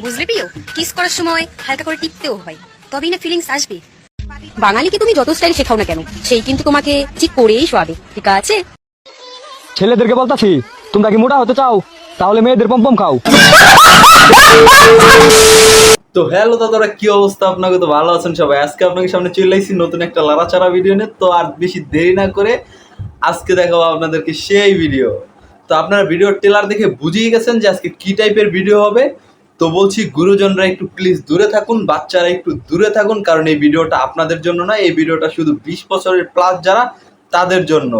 বুঝলে প্রিয়, কিস করার সময় হালকা করে টিপতেও হয়, তবেই না ফিলিংস আসবে। বাঙালিকে তুমি যত স্টাইল শেখাও না কেন, সেই কিন্তু তোমাকে ঠিক করেই শোয়াবে, ঠিক আছে? ছেলেদেরকে বলতাছি, তোমরা কি মোটা হতে চাও? তাহলে মেয়েদের পম্পম খাও। তো হ্যালো দাদারা, কি অবস্থা? আপনাকে তো ভালো আছেন সবাই। আজকে আপনাকে সামনে চলে আসছি নতুন একটা লাড়াচাড়া ভিডিও নিয়ে। তো আর বেশি দেরি না করে আজকে দেখাবো আপনাদেরকে সেই ভিডিও। তো আপনারা ভিডিওর ট্রেলার দেখে বুঝিয়ে গেছেন যে আজকে কি টাইপের ভিডিও হবে। তো বলছি, গুরুজনরা একটু প্লিজ দূরে থাকুন, বাচ্চারা একটু দূরে থাকুন, কারণ এই ভিডিওটা আপনাদের জন্য না, এই ভিডিওটা শুধু 20 বছরের প্লাস যারা তাদের জন্য।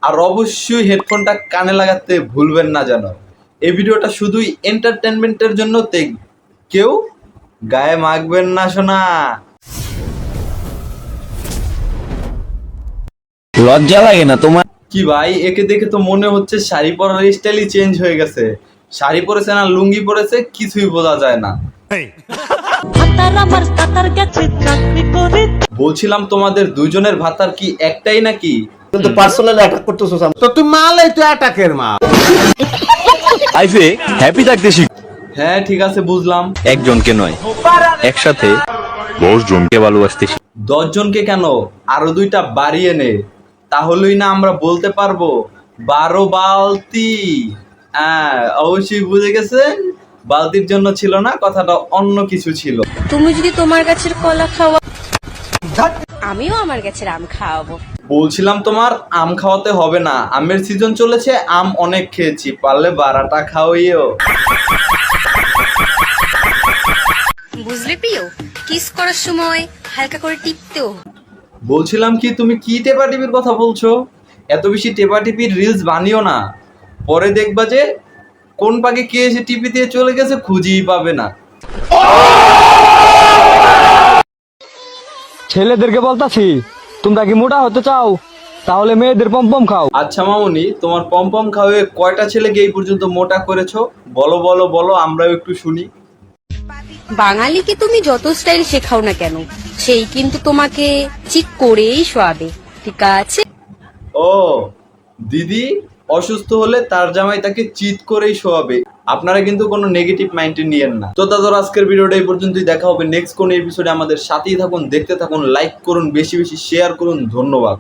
আর অবশ্যই হেডফোনটা কানে লাগাতে ভুলবেন না যেন। এই ভিডিওটা শুধুই এন্টারটেনমেন্টের জন্য, কেউ গায়ে মাখবেন না শোনা। লজ্জা লাগে না তোমার? কি ভাই, একে দেখে তো মনে হচ্ছে শাড়ি পরার স্টাইলই চেঞ্জ হয়ে গেছে। শাড়ি পরেছে না লুঙ্গি পরেছে কিছুই বোঝা যায় না। বলছিলাম, তোমাদের দুইজনের ভাতার কি একটাই নাকি? কিন্তু পার্সোনালি অ্যাটাক করতেছো তো তুই মালাই তুই অ্যাটাকের মা। লাইফে হ্যাপি থাকতে শিখ। হ্যাঁ ঠিক আছে, বুঝলাম। একজনকে নয়, একসাথে 10 জনকে ভালোবাসতে শিখ। 10 জনকে কেন, আরো 2টা বাড়িয়ে নে, তাহলেই না আমরা বলতে পারবো 12 বালতি। হ্যাঁ অবশ্যই বুঝে গেছেন, বালতির জন্য ছিল না, কথাটা অন্য কিছু ছিল। তুমি যদি তোমার গাছের কলা খাওয়া, আমিও আমার গাছের আম খাওয়াবো। বলছিলাম তোমার আম খাওয়াতে হবে না, আমের সিজন চলেছে, আম অনেক খেয়েছি, পারলে 12টা খাওয়াইও। বুঝলে প্রিয়, কিস করার সময় হালকা করে টিপতেও হয়। বলছিলাম কি, তুমি কি টেপা টিপির কথা বলছো? এত বেশি টেপা টিপির রিলস বানিও না, পরে দেখবা যে কোন পাকে কে এসে টিপি দিয়ে চলে গেছে, খুঁজেই পাবে না। ছেলেদেরকে বলতাছি, তোমরা কি মোটা হতে চাও? তাহলে মেয়েদের পম্পম খাও। আচ্ছা মামুনি, তোমার পমপম খাওয়ে কয়টা ছেলেকে এই পর্যন্ত মোটা করেছো? বলো বলো বলো, আমরাও একটু শুনি। বাঙালিকে তুমি যত স্টাইল শেখাও না কেন, সেই কিন্তু তোমাকে ঠিক করেই শোয়াবে, ঠিক আছে? ও দিদি অসুস্থ হলে তার জামাই তাকে চিৎ করেই শোয়াবে। আপনারা কিন্তু কোনো নেগেটিভ মাইন্ডে নিয়েন না। তো দাদা, আজকের ভিডিওটা এই পর্যন্তই। দেখা হবে নেক্সট কোন এপিসোডে। আমাদের সাথেই থাকুন, দেখতে থাকুন, লাইক করুন, বেশি বেশি শেয়ার করুন। ধন্যবাদ।